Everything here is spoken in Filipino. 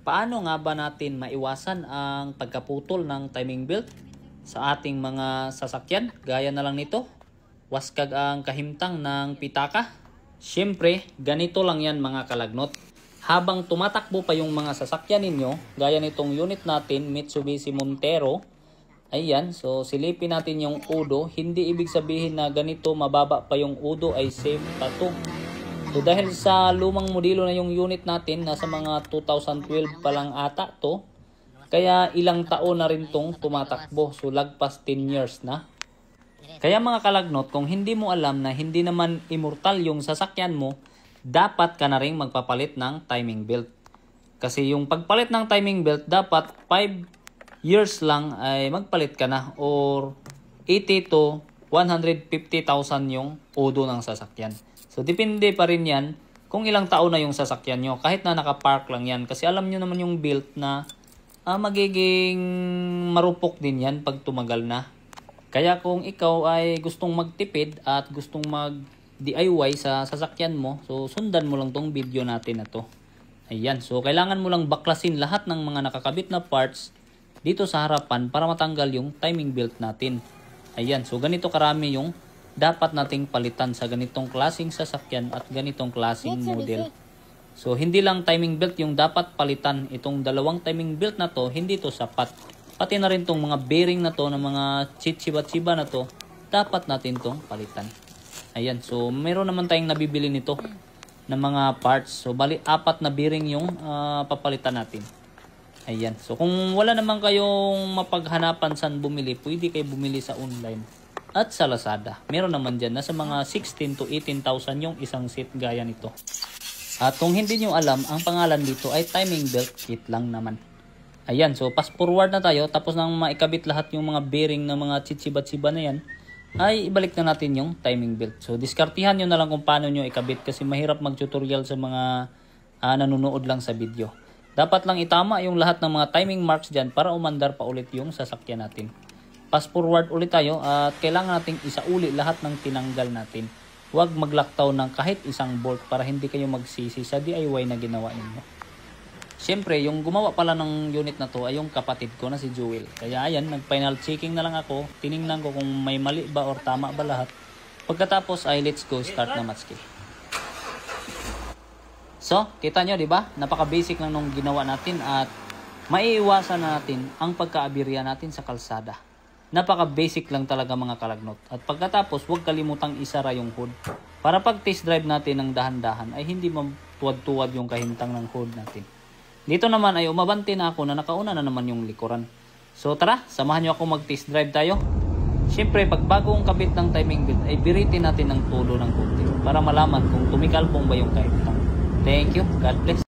Paano nga ba natin maiwasan ang pagkaputol ng timing belt sa ating mga sasakyan? Gaya na lang nito, waskag ang kahimtang ng pitaka. Siyempre, ganito lang yan mga kalagnot. Habang tumatakbo pa yung mga sasakyan ninyo, gaya nitong unit natin, Mitsubishi Montero, ayan, so silipin natin yung udo. Hindi ibig sabihin na ganito mababa pa yung udo ay safe pa to. So dahil sa lumang modelo na yung unit natin, nasa mga 2012 pa lang ata to, kaya ilang taon na rin tong tumatakbo. So lagpas 10 years na. Kaya mga kalagnot, kung hindi mo alam na hindi naman immortal yung sasakyan mo, dapat ka na rin magpapalit ng timing belt. Kasi yung pagpalit ng timing belt, dapat 5 years lang ay magpalit ka na, or 80 to 150,000 yung udo ng sasakyan. So depende pa rin yan kung ilang taon na yung sasakyan nyo, kahit na nakapark lang yan. Kasi alam nyo naman yung belt na magiging marupok din yan pag tumagal na. Kaya kung ikaw ay gustong magtipid at gustong mag DIY sa sasakyan mo, so sundan mo lang tong video natin na to. Ayan, so kailangan mo lang baklasin lahat ng mga nakakabit na parts dito sa harapan para matanggal yung timing belt natin. Ayan, so ganito karami yung dapat nating palitan sa ganitong klaseng sasakyan at ganitong klaseng model. So hindi lang timing belt yung dapat palitan, itong dalawang timing belt na to, hindi to sapat. Pati na rin tong mga bearing na to, ng mga chichiba-chiba na to, dapat natin tong palitan. Ayan, so meron naman tayong nabibili nito ng mga parts. So bali 4 na bearing yung papalitan natin. Ayan, so kung wala naman kayong mapaghanapan saan bumili, pwede kayo bumili sa online at sa Lazada. Meron naman dyan, nasa mga 16 to 18,000 yung isang set gaya nito. At kung hindi nyo alam, ang pangalan dito ay timing belt kit lang naman. Ayan, so fast forward na tayo. Tapos nang maikabit lahat yung mga bearing na mga chichiba-chiba na yan, ay ibalik na natin yung timing belt. So diskartihan nyo na lang kung paano nyo ikabit, kasi mahirap mag-tutorial sa mga nanonood lang sa video. Dapat lang itama yung lahat ng mga timing marks dyan para umandar pa ulit yung sasakyan natin. Fast forward ulit tayo at kailangan nating isauli lahat ng tinanggal natin. Huwag maglaktaw ng kahit isang bolt para hindi kayo magsisi sa DIY na ginawa ninyo. Siyempre, yung gumawa pala ng unit na to ay yung kapatid ko na si Jewel. Kaya ayan, nag-final checking na lang ako. Tiningnan ko kung may mali ba or tama ba lahat. Pagkatapos ay let's go start na matchkey. So, kita nyo, di ba? Napaka-basic lang nung ginawa natin at maiiwasan na natin ang pagkaabirya natin sa kalsada. Napaka-basic lang talaga mga kalagnot. At pagkatapos, huwag kalimutang isara yung hood. Para pag test drive natin ng dahan-dahan ay hindi matuwad-tuwad yung kahintang ng hood natin. Dito naman ay umabante na ako na nakauna na naman yung likuran. So tara, samahan nyo ako mag-test drive tayo. Siyempre, pag bagong kabit ng timing belt ay biritin natin ng tulo ng konti para malaman kung tumikalbong ba yung kahintang. Thank you. God bless.